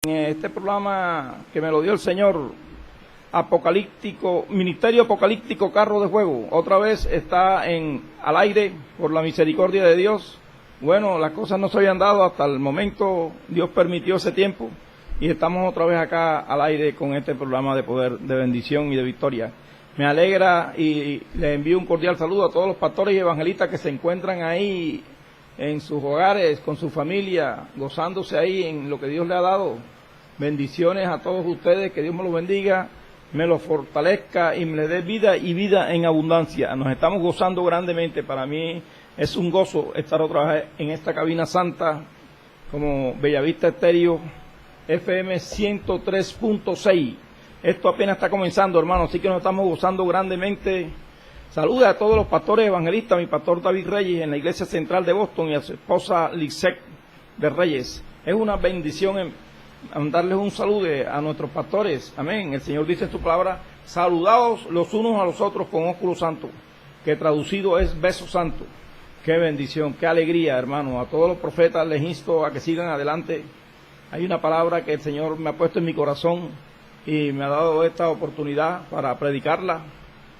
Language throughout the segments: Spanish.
En este programa que me lo dio el Señor, apocalíptico, Ministerio Apocalíptico Carro de Fuego, otra vez está al aire por la misericordia de Dios. Bueno, las cosas no se habían dado hasta el momento, Dios permitió ese tiempo y estamos otra vez acá al aire con este programa de poder, de bendición y de victoria. Me alegra y le envío un cordial saludo a todos los pastores y evangelistas que se encuentran ahí en sus hogares, con su familia, gozándose ahí en lo que Dios le ha dado. Bendiciones a todos ustedes, que Dios me los bendiga, me los fortalezca y me les dé vida y vida en abundancia. Nos estamos gozando grandemente. Para mí es un gozo estar otra vez en esta cabina santa como Bellavista Estéreo FM 103.6. Esto apenas está comenzando, hermano, así que nos estamos gozando grandemente. Saluda a todos los pastores evangelistas, mi pastor David Reyes en la Iglesia Central de Boston y a su esposa Lisette de Reyes. Es una bendición darles un saludo a nuestros pastores. Amén. El Señor dice en su palabra, saludaos los unos a los otros con ósculo santo, que traducido es beso santo. Qué bendición, qué alegría, hermano. A todos los profetas les insto a que sigan adelante. Hay una palabra que el Señor me ha puesto en mi corazón y me ha dado esta oportunidad para predicarla.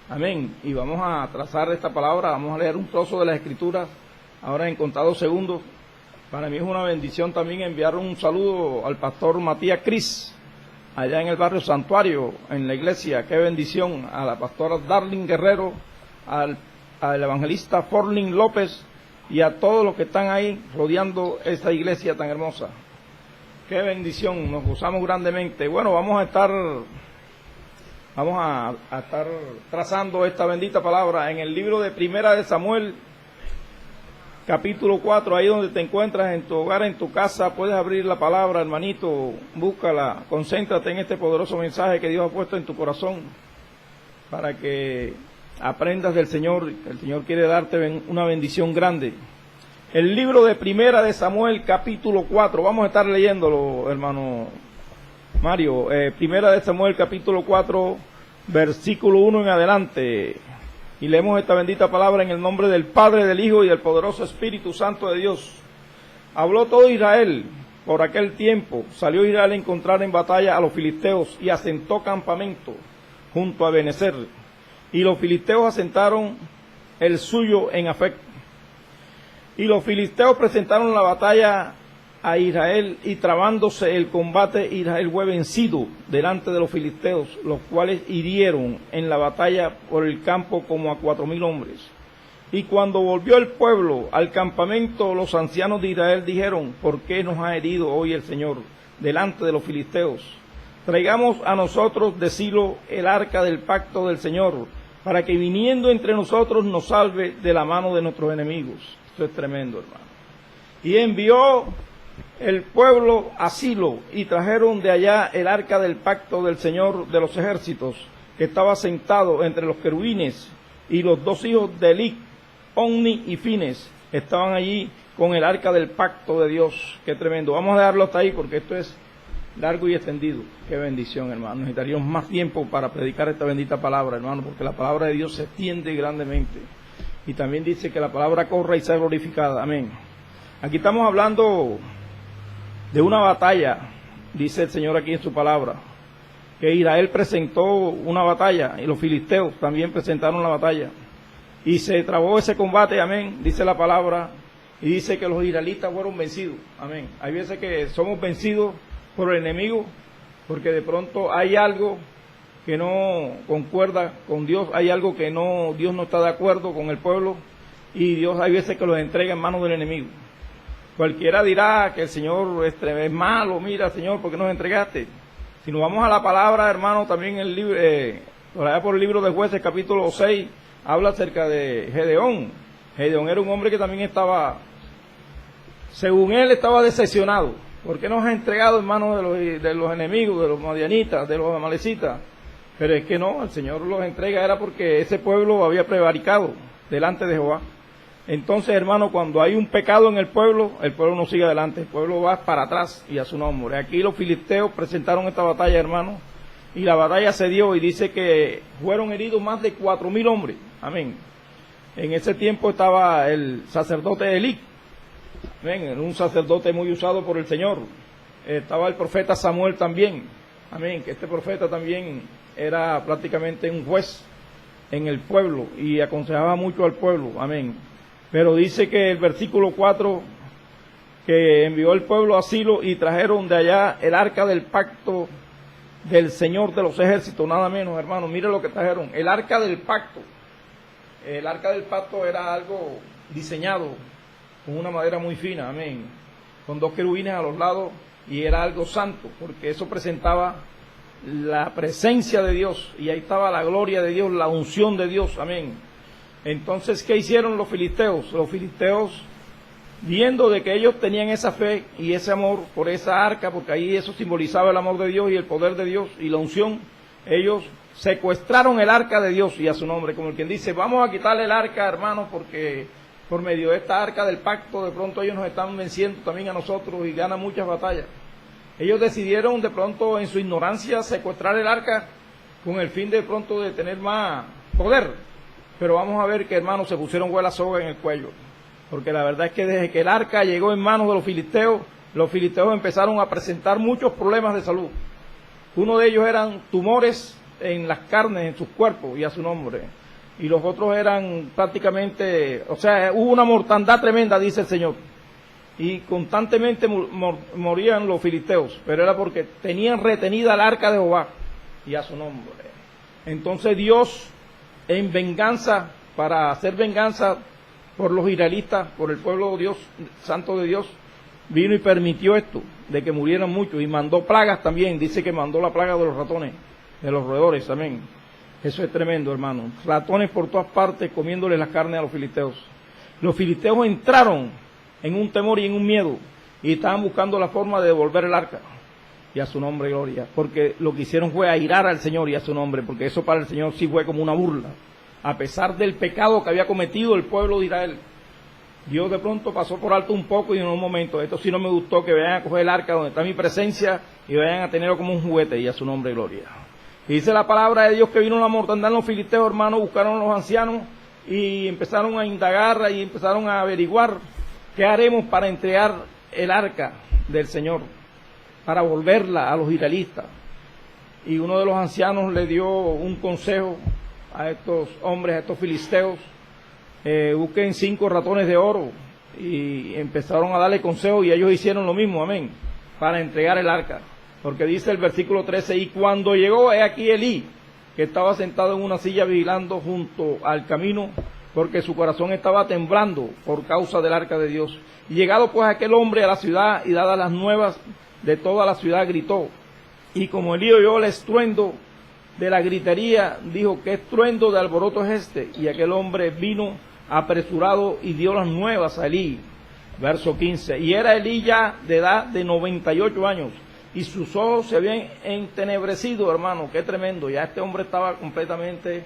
Amén. Y vamos a trazar esta palabra, vamos a leer un trozo de las Escrituras, ahora en contados segundos. Para mí es una bendición también enviar un saludo al pastor Matías Cris, allá en el barrio Santuario, en la iglesia. Qué bendición. A la pastora Darling Guerrero, al evangelista Forlin López y a todos los que están ahí rodeando esta iglesia tan hermosa. Qué bendición, nos gozamos grandemente. Bueno, vamos a estar trazando esta bendita palabra en el libro de Primera de Samuel, capítulo 4, ahí donde te encuentras, en tu hogar, en tu casa. Puedes abrir la palabra, hermanito, búscala, concéntrate en este poderoso mensaje que Dios ha puesto en tu corazón para que aprendas del Señor. El Señor quiere darte una bendición grande. El libro de Primera de Samuel, capítulo 4, vamos a estar leyéndolo, hermano Mario. Primera de Samuel, capítulo 4, versículo 1 en adelante. Y leemos esta bendita palabra en el nombre del Padre, del Hijo y del poderoso Espíritu Santo de Dios. Habló todo Israel por aquel tiempo. Salió Israel a encontrar en batalla a los filisteos y asentó campamento junto a Ebenezer. Y los filisteos asentaron el suyo en Afec. Y los filisteos presentaron la batalla a Israel, y trabándose el combate, Israel fue vencido delante de los filisteos, los cuales hirieron en la batalla por el campo como a 4,000 hombres. Y cuando volvió el pueblo al campamento, los ancianos de Israel dijeron, ¿por qué nos ha herido hoy el Señor delante de los filisteos? Traigamos a nosotros de Silo el arca del pacto del Señor, para que viniendo entre nosotros nos salve de la mano de nuestros enemigos. Esto es tremendo, hermano. Y envió el pueblo a Silo, y trajeron de allá el arca del pacto del Señor de los ejércitos, que estaba sentado entre los querubines, y los 2 hijos de Eli, Omni y Fines, estaban allí con el arca del pacto de Dios. Qué tremendo. Vamos a dejarlo hasta ahí porque esto es largo y extendido. Qué bendición, hermano. Necesitaríamos más tiempo para predicar esta bendita palabra, hermano, porque la palabra de Dios se extiende grandemente. Y también dice que la palabra corra y sea glorificada. Amén. Aquí estamos hablando de una batalla, dice el Señor aquí en su palabra, que Israel presentó una batalla y los filisteos también presentaron la batalla. Y se trabó ese combate, amén, dice la palabra, y dice que los israelitas fueron vencidos, amén. Hay veces que somos vencidos por el enemigo, porque de pronto hay algo que no concuerda con Dios, hay algo que Dios no está de acuerdo con el pueblo, y Dios hay veces que los entrega en manos del enemigo. Cualquiera dirá que el Señor es malo, mira, Señor, ¿por qué nos entregaste? Si nos vamos a la palabra, hermano, también el libro, por allá por el libro de Jueces, capítulo 6, habla acerca de Gedeón. Gedeón era un hombre que también estaba, según él, estaba decepcionado. ¿Por qué nos ha entregado en manos de los enemigos, de los madianitas, de los amalecitas? Pero es que no, el Señor los entrega, era porque ese pueblo había prevaricado delante de Jehová. Entonces, hermano, cuando hay un pecado en el pueblo no sigue adelante, el pueblo va para atrás y a su nombre. Aquí los filisteos presentaron esta batalla, hermano, y la batalla se dio, y dice que fueron heridos más de 4,000 hombres. Amén. En ese tiempo estaba el sacerdote Eli. Amén. Era un sacerdote muy usado por el Señor. estaba el profeta Samuel también, amén, que este profeta también era prácticamente un juez en el pueblo y aconsejaba mucho al pueblo, amén. Pero dice que el versículo 4, que envió el pueblo a Silo y trajeron de allá el arca del pacto del Señor de los ejércitos, nada menos, hermano, mire lo que trajeron, el arca del pacto. El arca del pacto era algo diseñado con una madera muy fina, amén, con 2 querubines a los lados, y era algo santo, porque eso presentaba la presencia de Dios, y ahí estaba la gloria de Dios, la unción de Dios, amén. Entonces, ¿qué hicieron los filisteos? Los filisteos, viendo de que ellos tenían esa fe y ese amor por esa arca, porque ahí eso simbolizaba el amor de Dios y el poder de Dios y la unción, ellos secuestraron el arca de Dios, y a su nombre, como el quien dice, vamos a quitarle el arca, hermanos, porque por medio de esta arca del pacto, de pronto ellos nos están venciendo también a nosotros y ganan muchas batallas. Ellos decidieron de pronto en su ignorancia secuestrar el arca con el fin de pronto de tener más poder. Pero vamos a ver que, hermanos, se pusieron la soga en el cuello. Porque la verdad es que desde que el arca llegó en manos de los filisteos empezaron a presentar muchos problemas de salud. Uno de ellos eran tumores en las carnes, en sus cuerpos, y a su nombre. Y los otros eran prácticamente, o sea, hubo una mortandad tremenda, dice el Señor. Y constantemente morían los filisteos, pero era porque tenían retenida el arca de Jehová, y a su nombre. Entonces Dios, en venganza, para hacer venganza por los israelitas, por el pueblo de Dios, santo de Dios, vino y permitió esto, de que murieran muchos, y mandó plagas también. Dice que mandó la plaga de los ratones, de los roedores, amén. Eso es tremendo, hermano. Ratones por todas partes comiéndole la carne a los filisteos. Los filisteos entraron en un temor y en un miedo, y estaban buscando la forma de devolver el arca, y a su nombre gloria, porque lo que hicieron fue airar al Señor y a su nombre, porque eso para el Señor sí fue como una burla, a pesar del pecado que había cometido el pueblo de Israel. Dios de pronto pasó por alto un poco y en un momento, esto sí no me gustó, que vayan a coger el arca donde está mi presencia y vayan a tenerlo como un juguete, y a su nombre gloria. Y dice la palabra de Dios que vino la mortandad en los filisteos, hermanos, buscaron a los ancianos y empezaron a indagar y empezaron a averiguar qué haremos para entregar el arca del Señor, para volverla a los israelitas. Y uno de los ancianos le dio un consejo a estos hombres, a estos filisteos: busquen 5 ratones de oro, y empezaron a darle consejo, y ellos hicieron lo mismo, amén, para entregar el arca. Porque dice el versículo 13, y cuando llegó, he aquí Elí, que estaba sentado en una silla vigilando junto al camino, porque su corazón estaba temblando por causa del arca de Dios. Y llegado pues aquel hombre a la ciudad, y dadas las nuevas de toda la ciudad, gritó. Y como Elí oyó el estruendo de la gritería, dijo: ¿qué estruendo de alboroto es este? Y aquel hombre vino apresurado y dio las nuevas a Elí. Verso 15, y era Elí ya de edad de 98 años, y sus ojos se habían entenebrecido, hermano, qué tremendo. Ya este hombre estaba completamente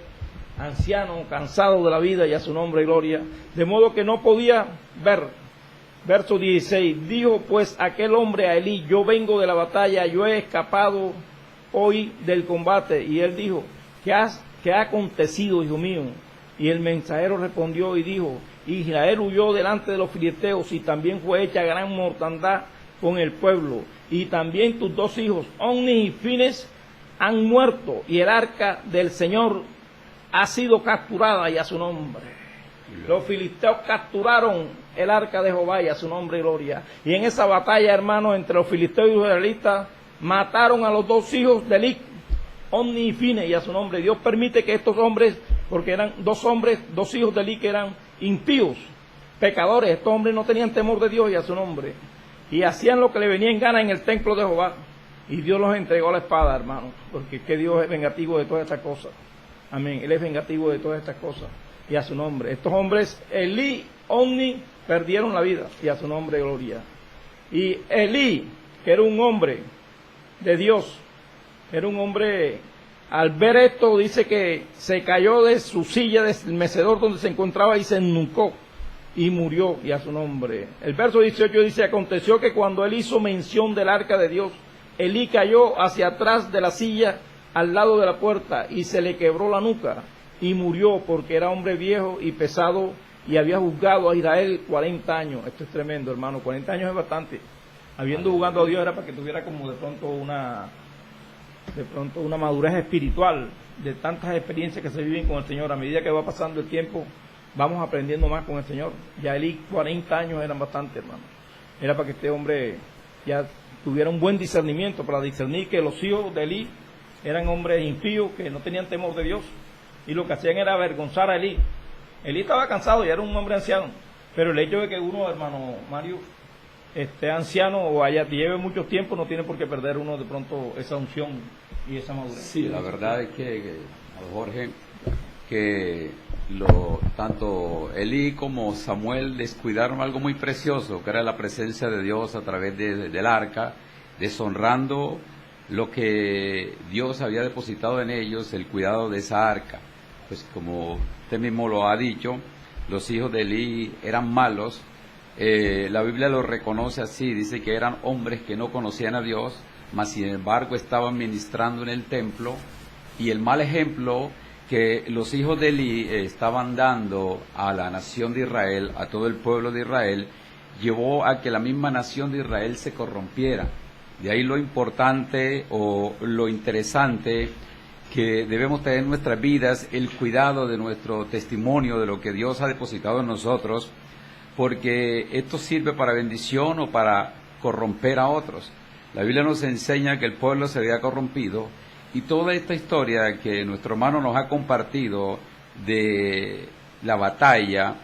anciano, cansado de la vida, y a su nombre gloria, de modo que no podía ver. Verso 16, dijo pues aquel hombre a Elí: yo vengo de la batalla, yo he escapado hoy del combate. Y él dijo: ¿qué ha acontecido, hijo mío? Y el mensajero respondió y dijo: Israel huyó delante de los filisteos, y también fue hecha gran mortandad con el pueblo, y también tus 2 hijos, Ofni y Fines, han muerto, y el arca del Señor ha sido capturada, y a su nombre. Los filisteos capturaron el arca de Jehová, y a su nombre gloria. Y en esa batalla, hermanos, entre los filisteos y los israelitas, mataron a los 2 hijos de Elí, Ofni y Fines, y a su nombre. Dios permite que estos hombres, porque eran 2 hombres, 2 hijos de Elí que eran impíos, pecadores, estos hombres no tenían temor de Dios, y a su nombre, y hacían lo que le venía en gana en el templo de Jehová, y Dios los entregó a la espada, hermano, porque que Dios es vengativo de todas estas cosas, amén, Él es vengativo de todas estas cosas, y a su nombre. Estos hombres, Elí, Ofni, perdieron la vida, y a su nombre gloria. Y Elí, que era un hombre de Dios, era un hombre, al ver esto, dice que se cayó de su silla, del mecedor donde se encontraba, y se ennucó y murió, y a su nombre. El verso 18 dice: aconteció que cuando él hizo mención del arca de Dios, Elí cayó hacia atrás de la silla al lado de la puerta, y se le quebró la nuca, y murió, porque era hombre viejo y pesado, y había juzgado a Israel 40 años. Esto es tremendo, hermano, 40 años es bastante. Habiendo jugando a Dios era para que tuviera como de pronto una madurez espiritual de tantas experiencias que se viven con el Señor. A medida que va pasando el tiempo, vamos aprendiendo más con el Señor. Ya Elí, 40 años eran bastante, hermano. Era para que este hombre ya tuviera un buen discernimiento, para discernir que los hijos de Elí eran hombres impíos, que no tenían temor de Dios, y lo que hacían era avergonzar a Elí. Elí estaba cansado, ya era un hombre anciano, pero el hecho de que uno, hermano Mario, esté anciano o lleve mucho tiempo, no tiene por qué perder uno de pronto esa unción y esa madurez. Sí, la verdad es que Jorge, que tanto Elí como Samuel descuidaron algo muy precioso, que era la presencia de Dios a través del arca, deshonrando lo que Dios había depositado en ellos, el cuidado de esa arca. Pues como usted mismo lo ha dicho, los hijos de Elí eran malos. La Biblia lo reconoce así, dice que eran hombres que no conocían a Dios, mas sin embargo estaban ministrando en el templo, y el mal ejemplo que los hijos de Elí estaban dando a la nación de Israel, a todo el pueblo de Israel, llevó a que la misma nación de Israel se corrompiera. De ahí lo importante o lo interesante que debemos tener en nuestras vidas, el cuidado de nuestro testimonio, de lo que Dios ha depositado en nosotros, porque esto sirve para bendición o para corromper a otros. La Biblia nos enseña que el pueblo se había corrompido, y toda esta historia que nuestro hermano nos ha compartido de la batalla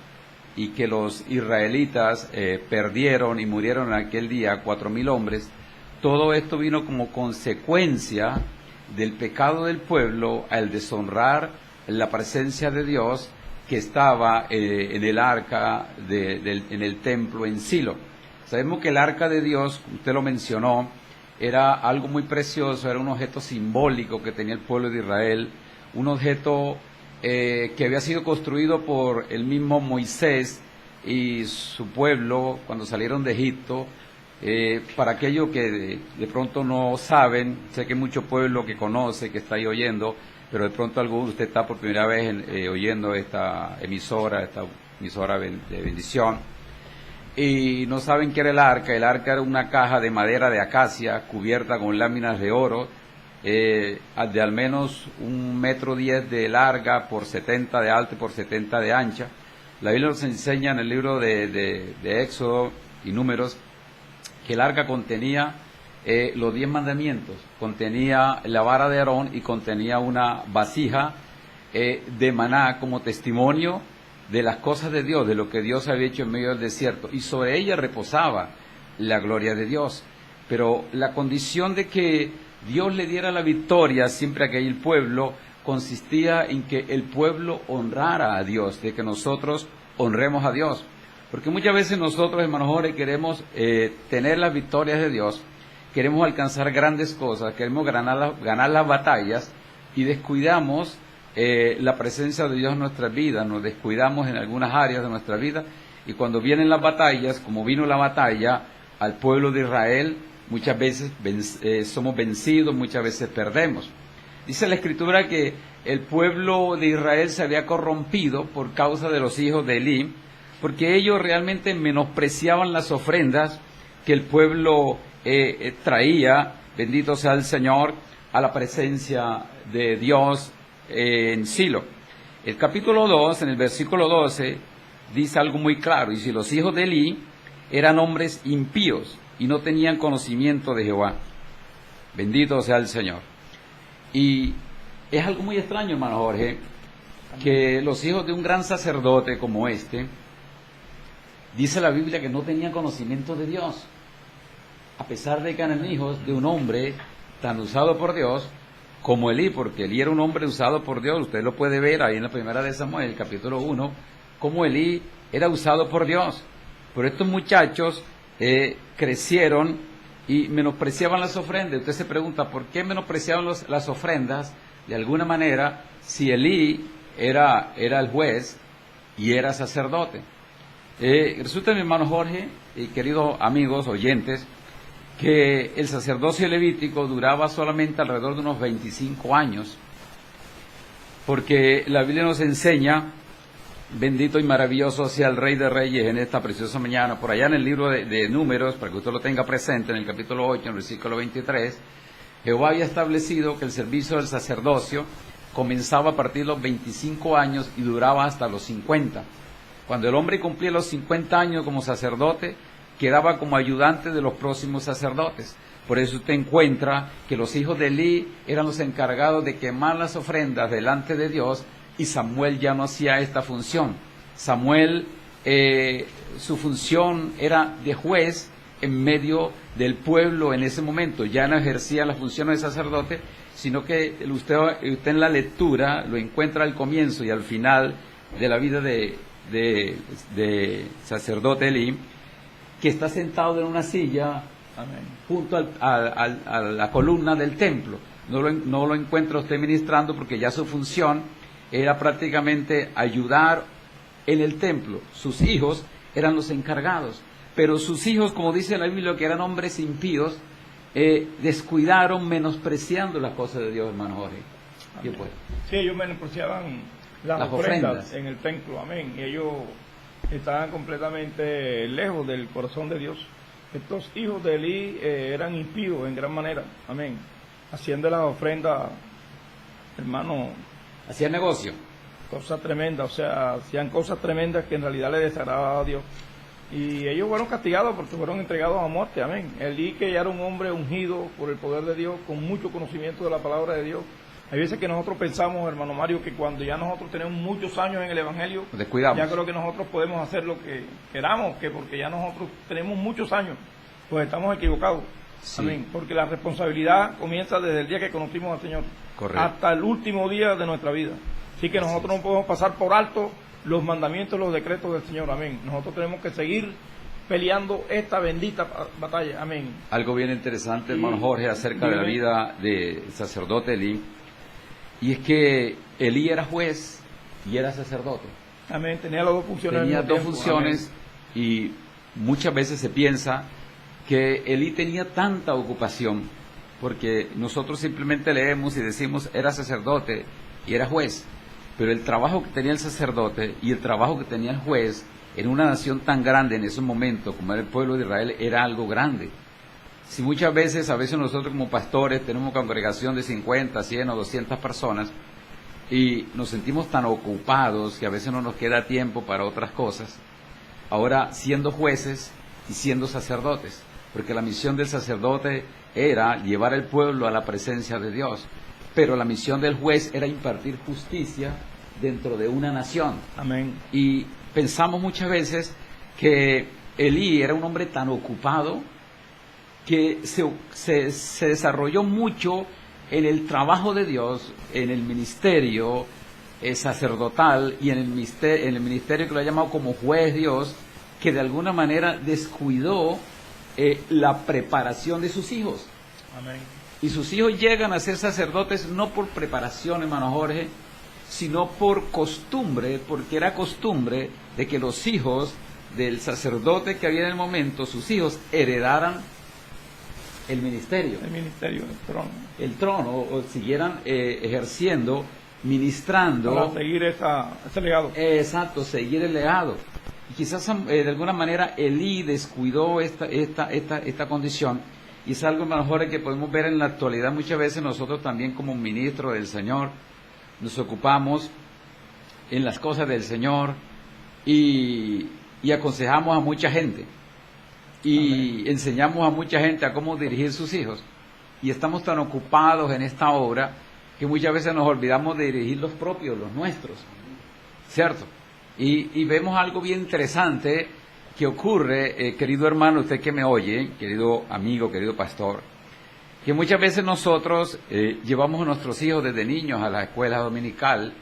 y que los israelitas perdieron y murieron en aquel día 4,000 hombres, todo esto vino como consecuencia del pecado del pueblo al deshonrar la presencia de Dios que estaba en el arca, en el templo en Silo. Sabemos que el arca de Dios, usted lo mencionó, era algo muy precioso, era un objeto simbólico que tenía el pueblo de Israel, un objeto que había sido construido por el mismo Moisés y su pueblo cuando salieron de Egipto. Para aquellos que de pronto no saben, sé que hay mucho pueblo que conoce, que está ahí oyendo, pero de pronto alguno de usted está por primera vez oyendo esta emisora de bendición, y no saben qué era el arca. El arca era una caja de madera de acacia cubierta con láminas de oro, de al menos 1,10 metros de larga por 70 de alta y por 70 de ancha. La Biblia nos enseña en el libro de Éxodo y Números que el arca contenía los 10 mandamientos, contenía la vara de Aarón y contenía una vasija de maná como testimonio de las cosas de Dios, de lo que Dios había hecho en medio del desierto, y sobre ella reposaba la gloria de Dios. Pero la condición de que Dios le diera la victoria siempre a aquel pueblo consistía en que el pueblo honrara a Dios, de que nosotros honremos a Dios. Porque muchas veces nosotros, hermanos Jorge, queremos tener las victorias de Dios, queremos alcanzar grandes cosas, queremos ganar las batallas, y descuidamos la presencia de Dios en nuestras vidas, nos descuidamos en algunas áreas de nuestra vida, y cuando vienen las batallas, como vino la batalla al pueblo de Israel, muchas veces somos vencidos, muchas veces perdemos. Dice la Escritura que el pueblo de Israel se había corrompido por causa de los hijos de Elí, porque ellos realmente menospreciaban las ofrendas que el pueblo traía, bendito sea el Señor, a la presencia de Dios en Silo. El capítulo 2, en el versículo 12, dice algo muy claro: y si los hijos de Elí eran hombres impíos y no tenían conocimiento de Jehová, bendito sea el Señor. Y es algo muy extraño, hermano Jorge, que los hijos de un gran sacerdote como este, dice la Biblia que no tenían conocimiento de Dios, a pesar de que eran hijos de un hombre tan usado por Dios como Elí, porque Elí era un hombre usado por Dios. Usted lo puede ver ahí en la primera de Samuel, capítulo 1, cómo Elí era usado por Dios. Pero estos muchachos crecieron y menospreciaban las ofrendas. Usted se pregunta, ¿por qué menospreciaban las ofrendas? De alguna manera, si Elí era el juez y era sacerdote. Resulta, mi hermano Jorge y queridos amigos oyentes, que el sacerdocio levítico duraba solamente alrededor de unos 25 años, porque la Biblia nos enseña Bendito y maravilloso sea el Rey de Reyes en esta preciosa mañana. Por allá en el libro de Números, para que usted lo tenga presente, en el capítulo 8, en el versículo 23, Jehová había establecido que el servicio del sacerdocio comenzaba a partir de los 25 años y duraba hasta los 50. Cuando el hombre cumplía los 50 años como sacerdote, quedaba como ayudante de los próximos sacerdotes. Por eso usted encuentra que los hijos de Elí eran los encargados de quemar las ofrendas delante de Dios, y Samuel ya no hacía esta función. Samuel, su función era de juez en medio del pueblo en ese momento. Ya no ejercía las funciones de sacerdote, sino que usted en la lectura lo encuentra al comienzo y al final de la vida de sacerdote Elí, que está sentado en una silla junto a la columna del templo. No lo encuentra usted ministrando, porque ya su función era prácticamente ayudar en el templo. Sus hijos eran los encargados, pero sus hijos, como dice la Biblia, que eran hombres impíos, descuidaron, menospreciando las cosas de Dios, hermano Jorge. Pues, sí, ellos menospreciaban las ofrendas en el templo, amén, y ellos estaban completamente lejos del corazón de Dios. Estos hijos de Elí eran impíos en gran manera, amén, haciendo las ofrendas, hermano, hacían negocio, cosas tremendas, o sea, hacían cosas tremendas que en realidad le desagradaban a Dios. Y ellos fueron castigados porque fueron entregados a muerte, amén. Elí, que ya era un hombre ungido por el poder de Dios, con mucho conocimiento de la palabra de Dios. Hay veces que nosotros pensamos, hermano Mario, que cuando ya nosotros tenemos muchos años en el Evangelio, descuidamos. Ya creo que nosotros podemos hacer lo que queramos, que porque ya nosotros tenemos muchos años, pues estamos equivocados. Sí. Amén. Porque la responsabilidad comienza desde el día que conocimos al Señor. Correcto. Hasta el último día de nuestra vida. Así que nosotros no podemos pasar por alto los mandamientos, los decretos del Señor. Amén. Nosotros tenemos que seguir peleando esta bendita batalla. Amén. Algo bien interesante, hermano Jorge, acerca de la vida del sacerdote Elí, y es que Elí era juez y era sacerdote. Amén. Tenía las dos funciones. Tenía dos funciones. Amén. Y muchas veces se piensa que Elí tenía tanta ocupación, porque nosotros simplemente leemos y decimos era sacerdote y era juez, pero el trabajo que tenía el sacerdote y el trabajo que tenía el juez en una nación tan grande en ese momento como era el pueblo de Israel era algo grande. Si muchas veces, a veces nosotros como pastores tenemos una congregación de 50, 100 o 200 personas y nos sentimos tan ocupados que a veces no nos queda tiempo para otras cosas, ahora siendo jueces y siendo sacerdotes, porque la misión del sacerdote era llevar al pueblo a la presencia de Dios, pero la misión del juez era impartir justicia dentro de una nación. Amén. Y pensamos muchas veces que Elí era un hombre tan ocupado que se desarrolló mucho en el trabajo de Dios, en el ministerio sacerdotal y en el ministerio que lo ha llamado como juez Dios, que de alguna manera descuidó la preparación de sus hijos. Amén. Y sus hijos llegan a ser sacerdotes no por preparación, hermano Jorge, sino por costumbre, porque era costumbre de que los hijos del sacerdote que había en el momento, sus hijos heredaran el ministerio. El trono, o siguieran ejerciendo, ministrando. Para seguir ese legado. Exacto, seguir el legado. Y quizás de alguna manera Elí descuidó esta condición, y es algo mejor que podemos ver en la actualidad. Muchas veces nosotros también como ministros del Señor nos ocupamos en las cosas del Señor y aconsejamos a mucha gente y Amén. Enseñamos a mucha gente a cómo dirigir sus hijos, y estamos tan ocupados en esta obra que muchas veces nos olvidamos de dirigir los propios, los nuestros, ¿cierto? Y vemos algo bien interesante que ocurre, querido hermano, usted que me oye, querido amigo, querido pastor, que muchas veces nosotros llevamos a nuestros hijos desde niños a la escuela dominical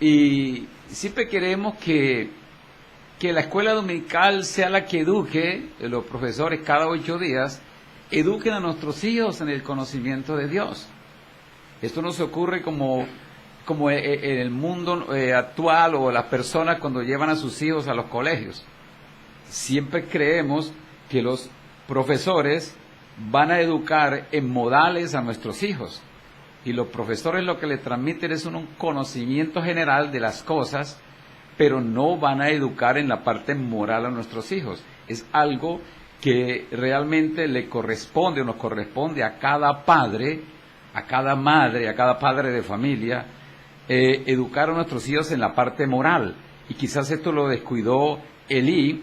y siempre queremos que la escuela dominical sea la que eduque, los profesores cada 8 días, eduquen a nuestros hijos en el conocimiento de Dios. Esto no se ocurre como en el mundo actual, o las personas cuando llevan a sus hijos a los colegios. Siempre creemos que los profesores van a educar en modales a nuestros hijos, y los profesores lo que les transmiten es un conocimiento general de las cosas, pero no van a educar en la parte moral a nuestros hijos. Es algo que realmente le corresponde o nos corresponde a cada padre, a cada madre, a cada padre de familia, educar a nuestros hijos en la parte moral. Y quizás esto lo descuidó Elí,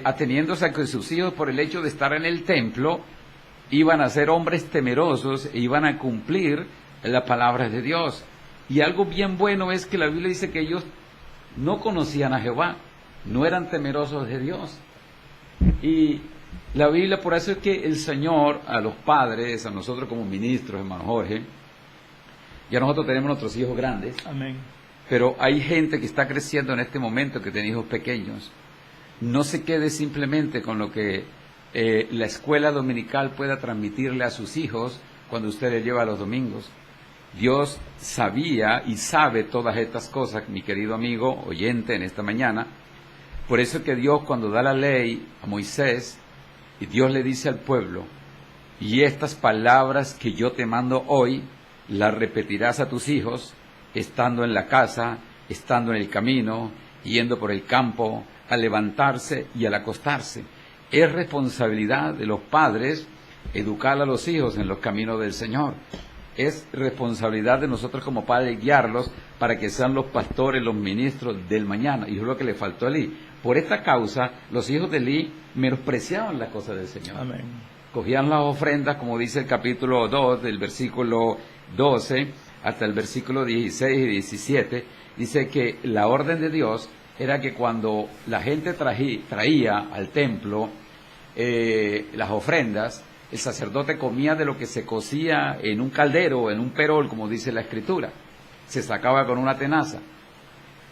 ateniéndose a que sus hijos, por el hecho de estar en el templo, iban a ser hombres temerosos e iban a cumplir las palabras de Dios. Y algo bien bueno es que la Biblia dice que ellos no conocían a Jehová, no eran temerosos de Dios. Y la Biblia, por eso es que el Señor, a los padres, a nosotros como ministros, hermano Jorge, ya nosotros tenemos nuestros hijos grandes. Amén. Pero hay gente que está creciendo en este momento, que tiene hijos pequeños. No se quede simplemente con lo que la escuela dominical pueda transmitirle a sus hijos cuando usted les lleva los domingos. Dios sabía y sabe todas estas cosas, mi querido amigo oyente, en esta mañana. Por eso es que Dios, cuando da la ley a Moisés, y Dios le dice al pueblo, y estas palabras que yo te mando hoy, las repetirás a tus hijos, estando en la casa, estando en el camino, yendo por el campo, al levantarse y al acostarse. Es responsabilidad de los padres educar a los hijos en los caminos del Señor. Es responsabilidad de nosotros como padres guiarlos para que sean los pastores, los ministros del mañana. Y es lo que le faltó a Elí. Por esta causa, los hijos de Elí menospreciaban las cosas del Señor. Amén. Cogían las ofrendas, como dice el capítulo 2, del versículo 12 hasta el versículo 16 y 17, dice que la orden de Dios era que cuando la gente traía al templo las ofrendas, el sacerdote comía de lo que se cocía en un caldero, en un perol, como dice la Escritura. Se sacaba con una tenaza.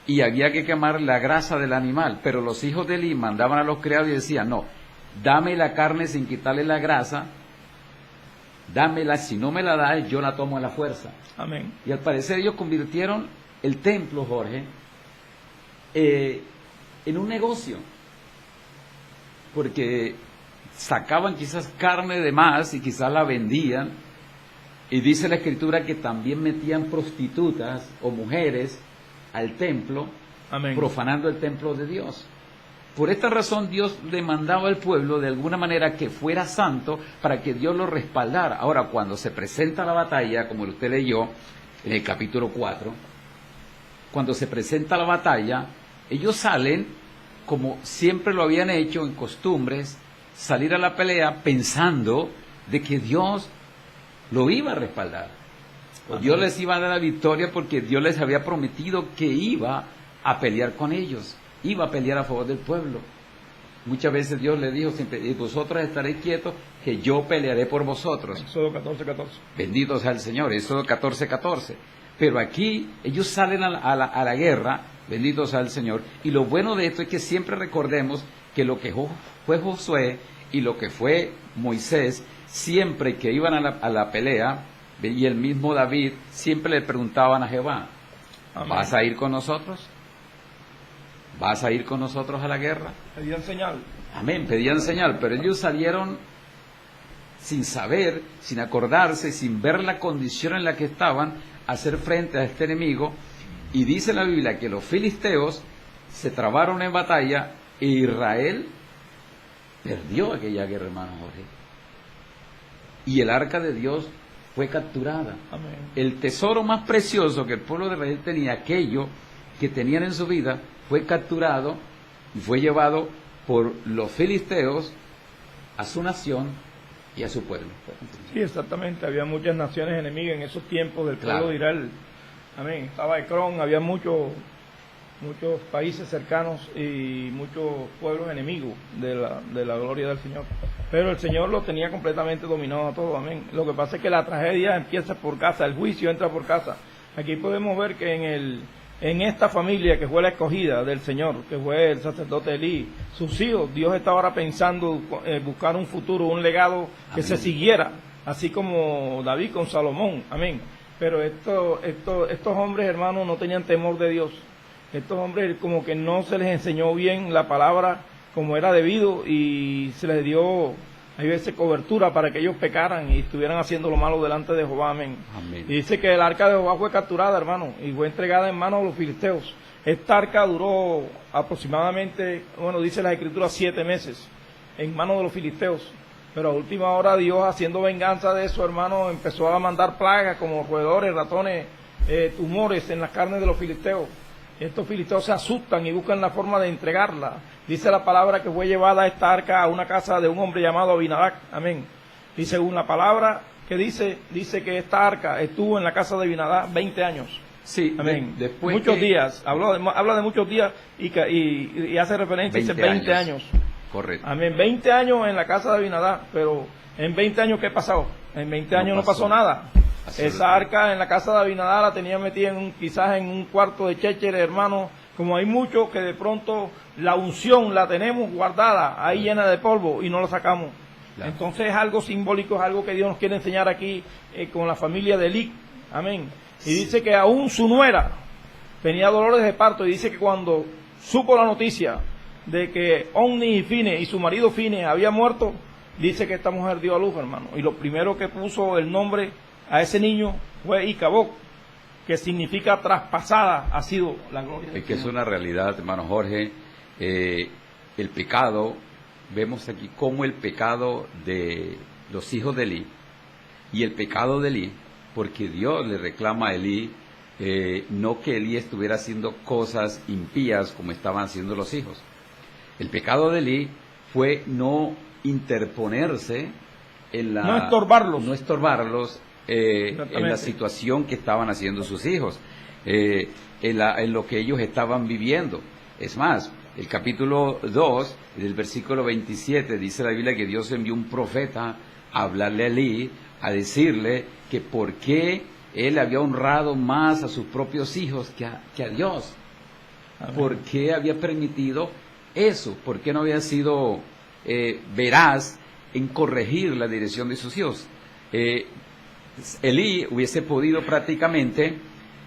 Y había que quemar la grasa del animal, pero los hijos de Elí mandaban a los criados y decían, no, dame la carne sin quitarle la grasa, dámela, si no me la das, yo la tomo a la fuerza. Amén. Y al parecer ellos convirtieron el templo, Jorge, en un negocio, porque sacaban quizás carne de más y quizás la vendían, y dice la Escritura que también metían prostitutas o mujeres al templo, Amén, profanando el templo de Dios. Por esta razón Dios le mandaba al pueblo de alguna manera que fuera santo para que Dios lo respaldara. Ahora, cuando se presenta la batalla, como usted leyó en el capítulo 4, cuando se presenta la batalla, ellos salen como siempre lo habían hecho en costumbres, salir a la pelea pensando de que Dios lo iba a respaldar. Dios les iba a dar la victoria porque Dios les había prometido que iba a pelear con ellos, iba a pelear a favor del pueblo. Muchas veces Dios le dijo siempre, y vosotros estaréis quietos, que yo pelearé por vosotros. Éxodo 14:14. Bendito sea el Señor, Éxodo 14:14. Pero aquí ellos salen a la guerra, bendito sea el Señor. Y lo bueno de esto es que siempre recordemos que lo que fue Josué y lo que fue Moisés, siempre que iban a la pelea, y el mismo David, siempre le preguntaban a Jehová, Amén. ¿vas a ir con nosotros? ¿Vas a ir con nosotros a la guerra? Pedían señal. Amén, pedían señal, pero ellos salieron sin saber, sin acordarse, sin ver la condición en la que estaban, a hacer frente a este enemigo. Y dice la Biblia que los filisteos se trabaron en batalla e Israel perdió aquella guerra, hermano Jorge. Y el arca de Dios fue capturada. Amén. El tesoro más precioso que el pueblo de Israel tenía, aquello que tenían en su vida, fue capturado y fue llevado por los filisteos a su nación y a su pueblo. Sí, exactamente. Había muchas naciones enemigas en esos tiempos del pueblo Claro. de Israel. Amén. Estaba Ecrón, había muchos países cercanos y muchos pueblos enemigos de la gloria del Señor. Pero el Señor lo tenía completamente dominado a todo. Amén. Lo que pasa es que la tragedia empieza por casa, el juicio entra por casa. Aquí podemos ver que en esta familia que fue la escogida del Señor, que fue el sacerdote Elí, sus hijos, Dios está ahora pensando buscar un futuro, un legado que Amén. se siguiera, así como David con Salomón. Amén. Pero estos hombres, hermanos, no tenían temor de Dios. Estos hombres como que no se les enseñó bien la palabra como era debido y se les dio, hay veces, cobertura para que ellos pecaran y estuvieran haciendo lo malo delante de Jehová. Amén. Amén. Y dice que el arca de Jehová fue capturada, hermano, y fue entregada en manos de los filisteos. Esta arca duró aproximadamente, bueno, dice la Escritura, 7 meses en manos de los filisteos. Pero a última hora Dios, haciendo venganza de eso, hermano, empezó a mandar plagas como roedores, ratones, tumores en las carnes de los filisteos. Estos filisteos se asustan y buscan la forma de entregarla. Dice la palabra que fue llevada esta arca a una casa de un hombre llamado Abinadab. Amén. Y según la palabra que dice que esta arca estuvo en la casa de Abinadab 20 años. Sí, amén. Después muchos días, habla de muchos días y hace referencia, dice 20 años. Correcto. Amén, 20 años en la casa de Abinadab, pero en 20 años, ¿qué pasó? En 20 años no pasó nada. Esa arca en la casa de Abinadab la tenía metida quizás en un cuarto de chéchere, hermano, como hay muchos que de pronto la unción la tenemos guardada ahí llena de polvo y no la sacamos. Claro. Entonces es algo simbólico, es algo que Dios nos quiere enseñar aquí con la familia de Elí. Amén. Y dice que aún su nuera tenía dolores de parto y dice que cuando supo la noticia de que Omni y Fine y su marido Fine había muerto, dice que esta mujer dio a luz, hermano. Y lo primero que puso el nombre a ese niño fue Icabod, que significa traspasada, ha sido la gloria. Es que es una realidad, hermano Jorge. El pecado, vemos aquí cómo el pecado de los hijos de Elí y el pecado de Elí, porque Dios le reclama a Elí, no que Elí estuviera haciendo cosas impías como estaban haciendo los hijos. El pecado de Elí fue no interponerse en la... No estorbarlos. En la situación que estaban haciendo sus hijos, en lo que ellos estaban viviendo. Es más, el capítulo 2, del versículo 27, dice la Biblia que Dios envió un profeta a hablarle a Elí, a decirle que por qué él había honrado más a sus propios hijos que a Dios. Amén. ¿Por qué había permitido eso? ¿Por qué no había sido veraz en corregir la dirección de sus hijos? Elí hubiese podido prácticamente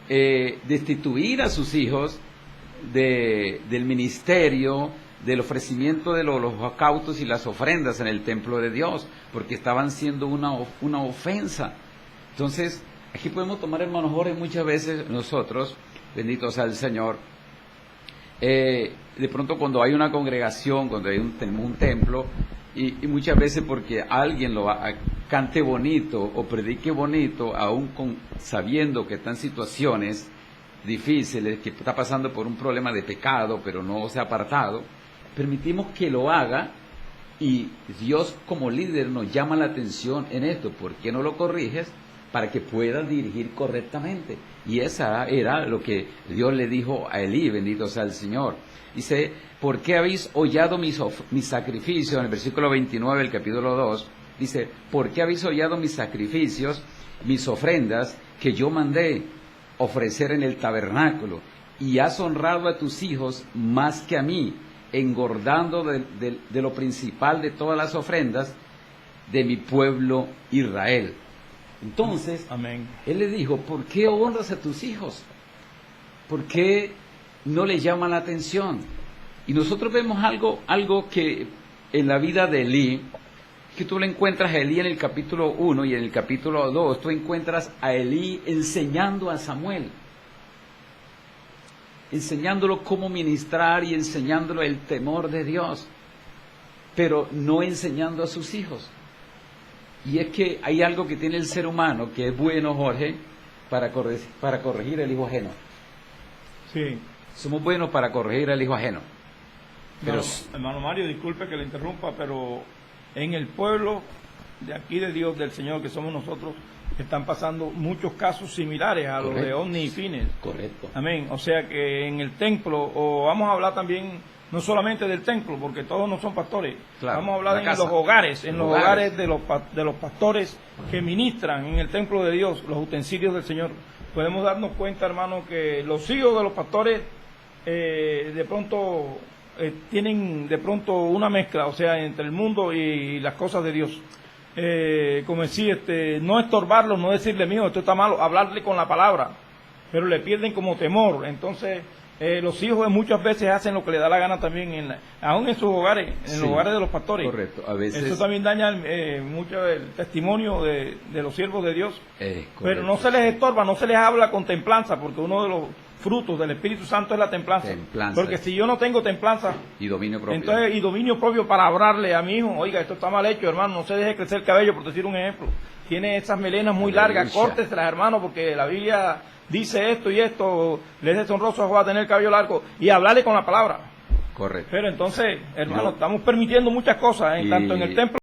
destituir a sus hijos del ministerio, del ofrecimiento de los holocaustos y las ofrendas en el templo de Dios, porque estaban siendo una ofensa. Entonces, aquí podemos tomar, hermano Jorge, muchas veces nosotros, bendito sea el Señor, de pronto cuando hay una congregación, cuando tenemos un templo, y muchas veces porque alguien cante bonito o predique bonito, aún sabiendo que está en situaciones difíciles, que está pasando por un problema de pecado, pero no se ha apartado, permitimos que lo haga, y Dios como líder nos llama la atención en esto. ¿Por qué no lo corriges? Para que pueda dirigir correctamente. Y esa era lo que Dios le dijo a Elí, bendito sea el Señor. Dice, ¿por qué habéis hollado mis sacrificios? En el versículo 29 del capítulo 2, dice, ¿por qué habéis hollado mis sacrificios, mis ofrendas, que yo mandé ofrecer en el tabernáculo? Y has honrado a tus hijos más que a mí, engordando de lo principal de todas las ofrendas de mi pueblo Israel. Entonces, amén, él le dijo, ¿por qué honras a tus hijos? ¿Por qué no le llama la atención? Y nosotros vemos algo que en la vida de Elí, que tú le encuentras a Elí en el capítulo 1 y en el capítulo 2, tú encuentras a Elí enseñando a Samuel, enseñándolo cómo ministrar y enseñándolo el temor de Dios, pero no enseñando a sus hijos. Y es que hay algo que tiene el ser humano que es bueno, Jorge, para corregir el hijo ajeno. Sí. Somos buenos para corregir al hijo ajeno. Pero, hermano Mario, disculpe que le interrumpa, pero en el pueblo de aquí de Dios, del Señor, que somos nosotros, están pasando muchos casos similares a los de Omni y Fine. Correcto. Amén. O sea que en el templo, o vamos a hablar también, no solamente del templo, porque todos no son pastores. Claro, vamos a hablar en los hogares, de los pastores que ministran en el templo de Dios, los utensilios del Señor. Podemos darnos cuenta, hermano, que los hijos de los pastores de pronto tienen de pronto una mezcla, o sea, entre el mundo y las cosas de Dios. Como decir, no estorbarlos, no decirle, mío, esto está malo, hablarle con la palabra, pero le pierden como temor. Entonces los hijos muchas veces hacen lo que le da la gana también, aún en sus hogares, en Sí, los hogares de los pastores. correcto. A veces Eso también daña mucho el testimonio de los siervos de Dios. Pero correcto, no se les estorba, no se les habla con templanza, porque uno de los frutos del Espíritu Santo es la templanza. Porque si yo no tengo templanza y dominio propio. entonces, y dominio propio para hablarle a mi hijo, oiga, esto está mal hecho, hermano, no se deje crecer el cabello, por decir un ejemplo. Tiene esas melenas muy largas, córteselas, hermano, porque la Biblia dice esto y esto, le es deshonroso a Jehová tener el cabello largo, y hablarle con la palabra. Correcto. Pero entonces, hermano, estamos permitiendo muchas cosas, tanto en el templo